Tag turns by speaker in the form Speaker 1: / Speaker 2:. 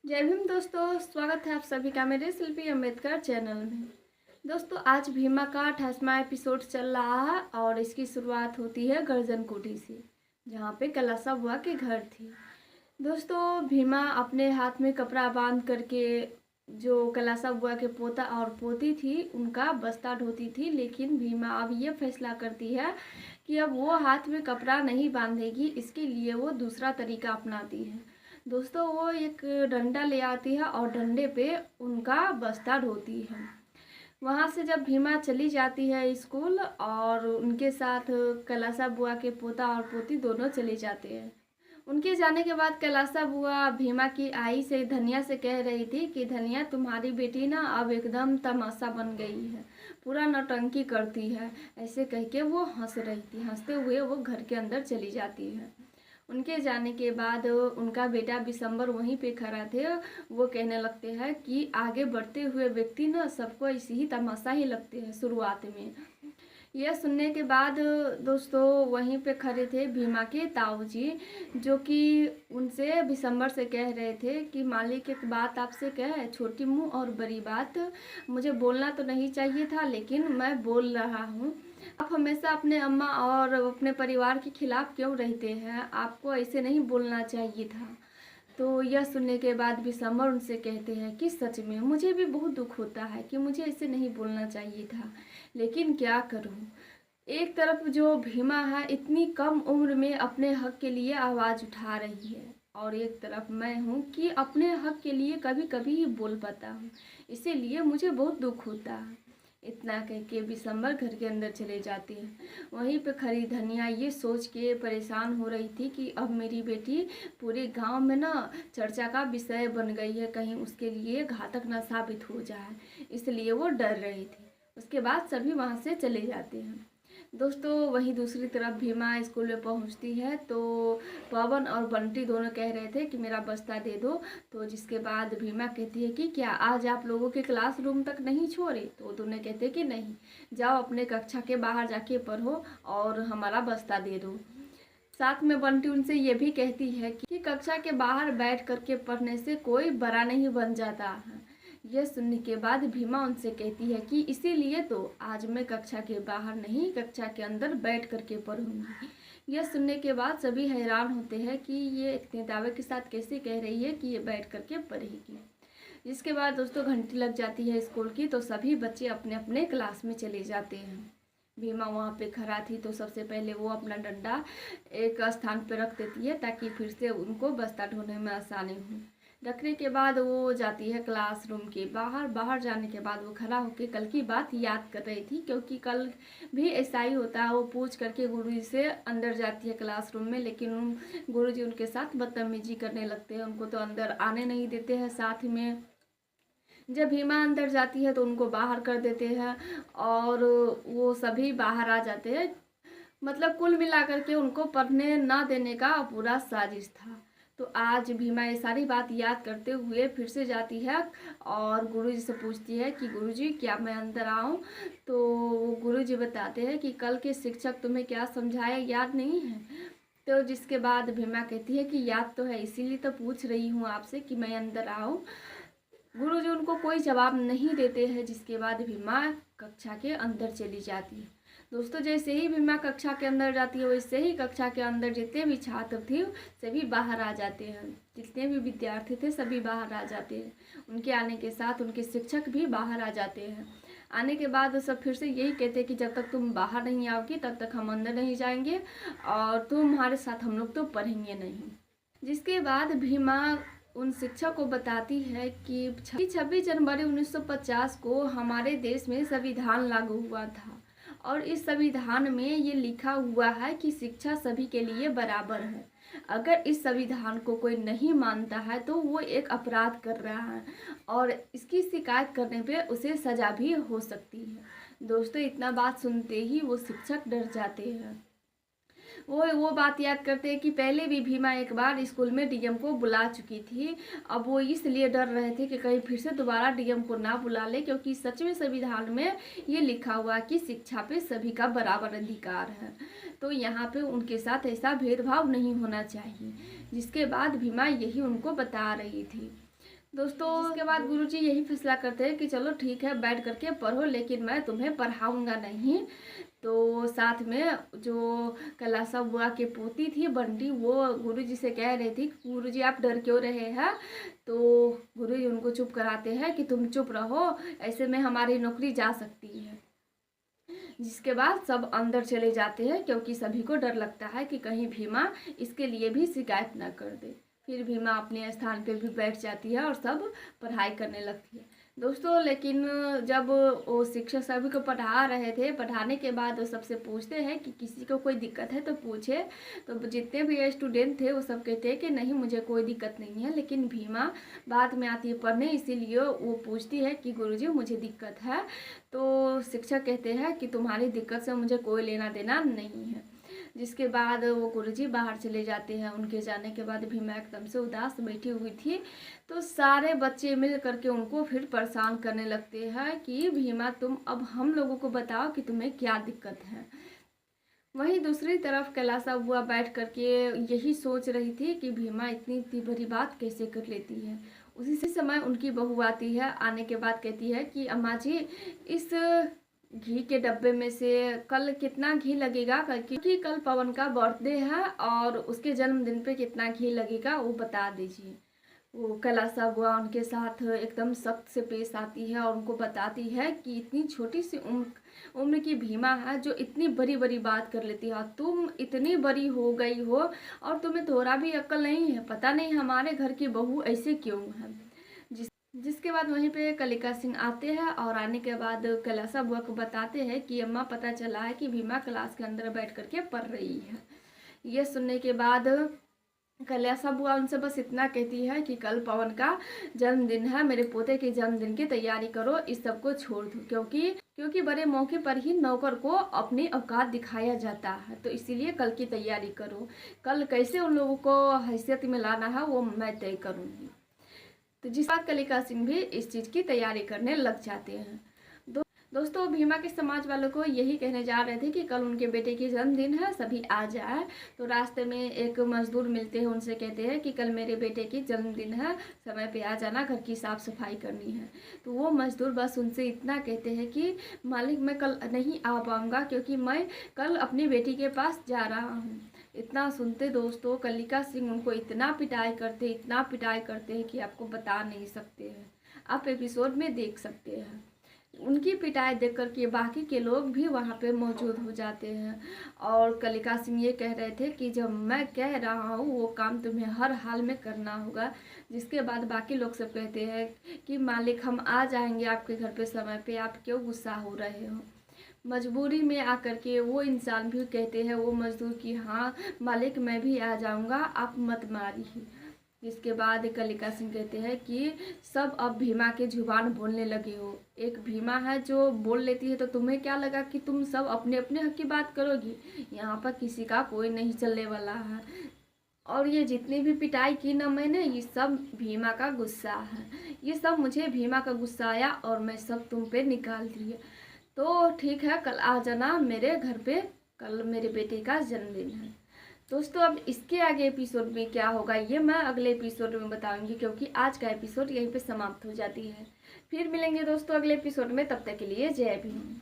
Speaker 1: जय भीम दोस्तों, स्वागत है आप सभी का मेरे शिल्पी अम्बेडकर चैनल में। दोस्तों, आज भीमा का 28वां एपिसोड चल रहा है और इसकी शुरुआत होती है गर्जन कोठी से, जहाँ पे कैलासा बुआ के घर थी। दोस्तों, भीमा अपने हाथ में कपड़ा बांध करके जो कैलासा बुआ के पोता और पोती थी उनका बस्ता ढोती थी, लेकिन भीमा अब ये फैसला करती है कि अब वो हाथ में कपड़ा नहीं बांधेगी। इसके लिए वो दूसरा तरीका अपनाती है। दोस्तों, वो एक डंडा ले आती है और डंडे पे उनका बस्ता ढोती है। वहाँ से जब भीमा चली जाती है स्कूल और उनके साथ कैलासा बुआ के पोता और पोती दोनों चले जाते हैं। उनके जाने के बाद कैलासा बुआ भीमा की आई से धनिया से कह रही थी कि धनिया, तुम्हारी बेटी ना अब एकदम तमाशा बन गई है, पूरा नौटंकी करती है। ऐसे कह के वो हंस रही थी। हंसते हुए वो घर के अंदर चली जाती है। उनके जाने के बाद उनका बेटा बिशंबर वहीं पे खड़ा थे। वो कहने लगते हैं कि आगे बढ़ते हुए व्यक्ति ना सबको ऐसे ही तमाशा ही लगते हैं शुरुआत में। यह सुनने के बाद दोस्तों वहीं पे खड़े थे भीमा के ताऊ जी, जो कि उनसे बिशंबर से कह रहे थे कि मालिक एक बात आपसे कहे, छोटी मुँह और बड़ी बात। मुझे बोलना तो नहीं चाहिए था लेकिन मैं बोल रहा हूँ। आप हमेशा अपने अम्मा और अपने परिवार के खिलाफ क्यों रहते हैं? आपको ऐसे नहीं बोलना चाहिए था। तो यह सुनने के बाद बिशंबर उनसे कहते हैं कि सच में मुझे भी बहुत दुख होता है कि मुझे ऐसे नहीं बोलना चाहिए था, लेकिन क्या करूं। एक तरफ जो भीमा है इतनी कम उम्र में अपने हक के लिए आवाज़ उठा रही है, और एक तरफ मैं हूँ कि अपने हक के लिए कभी कभी ही बोल पाता हूँ, इसीलिए मुझे बहुत दुख होता है। इतना कह के बिशंबर घर के अंदर चले जाते हैं। वहीं पे खड़ी धनिया ये सोच के परेशान हो रही थी कि अब मेरी बेटी पूरे गांव में ना चर्चा का विषय बन गई है, कहीं उसके लिए घातक ना साबित हो जाए, इसलिए वो डर रही थी। उसके बाद सभी वहाँ से चले जाते हैं। दोस्तों, वहीं दूसरी तरफ भीमा स्कूल में पहुंचती है तो पवन और बंटी दोनों कह रहे थे कि मेरा बस्ता दे दो। तो जिसके बाद भीमा कहती है कि क्या आज आप लोगों के क्लासरूम तक नहीं छोड़े? तो वो दोनों कहते कि नहीं, जाओ अपने कक्षा के बाहर जाके पढ़ो और हमारा बस्ता दे दो। साथ में बंटी उनसे ये भी कहती है कि कक्षा के बाहर बैठ करके पढ़ने से कोई बड़ा नहीं बन जाता है। यह सुनने के बाद भीमा उनसे कहती है कि इसीलिए तो आज मैं कक्षा के बाहर नहीं, कक्षा के अंदर बैठ करके पढ़ूंगी। यह सुनने के बाद सभी हैरान होते हैं कि ये इतने दावे के साथ कैसे कह रही है कि ये बैठ करके पढ़ेगी। जिसके बाद दोस्तों घंटी लग जाती है स्कूल की, तो सभी बच्चे अपने अपने क्लास में चले जाते हैं। भीमा वहाँ पे खड़ा थी तो सबसे पहले वो अपना डंडा एक स्थान पर रख देती है ताकि फिर से उनको बस्ता ढोने में आसानी हो। रखने के बाद वो जाती है क्लासरूम के बाहर। बाहर जाने के बाद वो खड़ा होकर कल की बात याद कर रही थी, क्योंकि कल भी ऐसा ही होता है। वो पूछ करके गुरुजी से अंदर जाती है क्लासरूम में, लेकिन गुरुजी उनके साथ बदतमीजी करने लगते हैं, उनको तो अंदर आने नहीं देते हैं। साथ में जब भीमा अंदर जाती है तो उनको बाहर कर देते हैं और वो सभी बाहर आ जाते हैं। मतलब कुल मिलाकर के उनको पढ़ने ना देने का पूरा साजिश था। तो आज भीमा ये सारी बात याद करते हुए फिर से जाती है और गुरुजी से पूछती है कि गुरुजी क्या मैं अंदर आऊं? तो गुरुजी बताते हैं कि कल के शिक्षक तुम्हें क्या समझाया याद नहीं है? तो जिसके बाद भीमा कहती है कि याद तो है, इसीलिए तो पूछ रही हूँ आपसे कि मैं अंदर आऊँ। गुरुजी उनको कोई जवाब नहीं देते हैं, जिसके बाद भीमा कक्षा के अंदर चली जाती है। दोस्तों, जैसे ही भीमा कक्षा के अंदर जाती है वैसे ही कक्षा के अंदर जितने भी छात्र थे सभी बाहर आ जाते हैं। जितने भी विद्यार्थी थे सभी बाहर आ जाते हैं। उनके आने के साथ उनके शिक्षक भी बाहर आ जाते हैं। आने के बाद सब फिर से यही कहते हैं कि जब तक तुम बाहर नहीं आओगी तब तक हम अंदर नहीं जाएंगे और तुम्हारे साथ हम लोग तो पढ़ेंगे नहीं। जिसके बाद भीमा उन शिक्षक को बताती है कि 26 जनवरी 1950 को हमारे देश में संविधान लागू हुआ था और इस संविधान में ये लिखा हुआ है कि शिक्षा सभी के लिए बराबर है। अगर इस संविधान को कोई नहीं मानता है तो वो एक अपराध कर रहा है और इसकी शिकायत करने पे उसे सजा भी हो सकती है। दोस्तों, इतना बात सुनते ही वो शिक्षक डर जाते हैं। वो बात याद करते हैं कि पहले भी भीमा एक बार स्कूल में डीएम को बुला चुकी थी। अब वो इसलिए डर रहे थे कि कहीं फिर से दोबारा डीएम को ना बुला ले, क्योंकि सच में संविधान में ये लिखा हुआ कि शिक्षा पे सभी का बराबर अधिकार है, तो यहाँ पे उनके साथ ऐसा भेदभाव नहीं होना चाहिए। जिसके बाद भीमा यही उनको बता रही थी। दोस्तों इसके बाद गुरुजी यही फैसला करते हैं कि चलो ठीक है बैठ करके पढ़ो, लेकिन मैं तुम्हें पढ़ाऊंगा नहीं। तो साथ में जो कैलाशा बुआ की पोती थी बंटी, वो गुरुजी से कह रही थी गुरुजी आप डर क्यों रहे हैं। तो गुरुजी उनको चुप कराते हैं कि तुम चुप रहो, ऐसे में हमारी नौकरी जा सकती है। जिसके बाद सब अंदर चले जाते हैं क्योंकि सभी को डर लगता है कि कहीं भीमा इसके लिए भी शिकायत ना कर दे। फिर भीमा अपने स्थान पे भी बैठ जाती है और सब पढ़ाई करने लगती है। दोस्तों लेकिन जब वो शिक्षक सभी को पढ़ा रहे थे, पढ़ाने के बाद वो सबसे पूछते हैं कि किसी को कोई दिक्कत है तो पूछे। तो जितने भी स्टूडेंट थे वो सब कहते हैं कि नहीं मुझे कोई दिक्कत नहीं है, लेकिन भीमा बाद में आती है पढ़ने, इसीलिए वो पूछती है कि गुरुजी मुझे दिक्कत है। तो शिक्षक कहते हैं कि तुम्हारी दिक्कत से मुझे कोई लेना देना नहीं है। जिसके बाद वो गुरुजी बाहर चले जाते हैं। उनके जाने के बाद भीमा एकदम से उदास बैठी हुई थी। तो सारे बच्चे मिल करके उनको फिर परेशान करने लगते हैं कि भीमा तुम अब हम लोगों को बताओ कि तुम्हें क्या दिक्कत है। वहीं दूसरी तरफ कैलाशा बुआ बैठ करके यही सोच रही थी कि भीमा इतनी बड़ी बात कैसे कर लेती है। उसी समय उनकी बहू आती है। आने के बाद कहती है कि अम्मा जी इस घी के डब्बे में से कल कितना घी लगेगा, क्योंकि कल पवन का बर्थडे है और उसके जन्मदिन पे कितना घी लगेगा वो बता दीजिए। वो कैलाशा बुआ उनके साथ एकदम सख्त से पेश आती है और उनको बताती है कि इतनी छोटी सी उम्र की भीमा है जो इतनी बड़ी बड़ी बात कर लेती है। तुम इतनी बड़ी हो गई हो और तुम्हें थोड़ा भी अक्ल नहीं है, पता नहीं हमारे घर की बहू ऐसे क्यों है। जिसके बाद वहीं पे कलिका सिंह आते हैं और आने के बाद कैलाशा बुआ को बताते हैं कि अम्मा पता चला है कि भीमा क्लास के अंदर बैठ करके पढ़ रही है। ये सुनने के बाद कैलाशा बुआ उनसे बस इतना कहती है कि कल पवन का जन्मदिन है, मेरे पोते के जन्मदिन की तैयारी करो, इस सब को छोड़ दो, क्योंकि बड़े मौके पर ही नौकर को अपनी औकात दिखाया जाता है, तो इसीलिए कल की तैयारी करो। कल कैसे उन लोगों को हैसियत में लाना है वो मैं तय करूँगी। तो जिस बात कलिका सिंह भी इस चीज़ की तैयारी करने लग जाते हैं। दोस्तों भीमा के समाज वालों को यही कहने जा रहे थे कि कल उनके बेटे की जन्मदिन है, सभी आ जाए। तो रास्ते में एक मजदूर मिलते हैं, उनसे कहते हैं कि कल मेरे बेटे की जन्मदिन है, समय पे आ जाना, घर की साफ़ सफाई करनी है। तो वो मजदूर बस उनसे इतना कहते हैं कि मालिक मैं कल नहीं आ पाऊँगा क्योंकि मैं कल अपनी बेटी के पास जा रहा हूँ। इतना सुनते दोस्तों कलिका सिंह उनको इतना पिटाई करते हैं कि आपको बता नहीं सकते हैं। आप एपिसोड में देख सकते हैं। उनकी पिटाई देख कर के बाकी के लोग भी वहाँ पे मौजूद हो जाते हैं और कलिका सिंह ये कह रहे थे कि जब मैं कह रहा हूँ वो काम तुम्हें हर हाल में करना होगा। जिसके बाद बाकी लोग सब कहते हैं कि मालिक हम आ जाएंगे आपके घर पे समय पे, आप क्यों गुस्सा हो रहे हो। मजबूरी में आकर के वो इंसान भी कहते हैं, वो मजदूर की हाँ मालिक मैं भी आ जाऊंगा, आप मत मारिए। जिसके बाद कलिका सिंह कहते हैं कि सब अब भीमा के जुबान बोलने लगे हो। एक भीमा है जो बोल लेती है तो तुम्हें क्या लगा कि तुम सब अपने अपने हक की बात करोगी। यहाँ पर किसी का कोई नहीं चलने वाला है। और ये जितनी भी पिटाई की ना मैंने, ये सब भीमा का गुस्सा है। ये सब मुझे भीमा का गुस्सा आया और मैं सब तुम पे निकाल दिया। तो ठीक है कल आ जाना मेरे घर पे, कल मेरे बेटे का जन्मदिन है। दोस्तों अब इसके आगे एपिसोड में क्या होगा ये मैं अगले एपिसोड में बताऊंगी, क्योंकि आज का एपिसोड यहीं पे समाप्त हो जाती है। फिर मिलेंगे दोस्तों अगले एपिसोड में, तब तक के लिए जय भीम।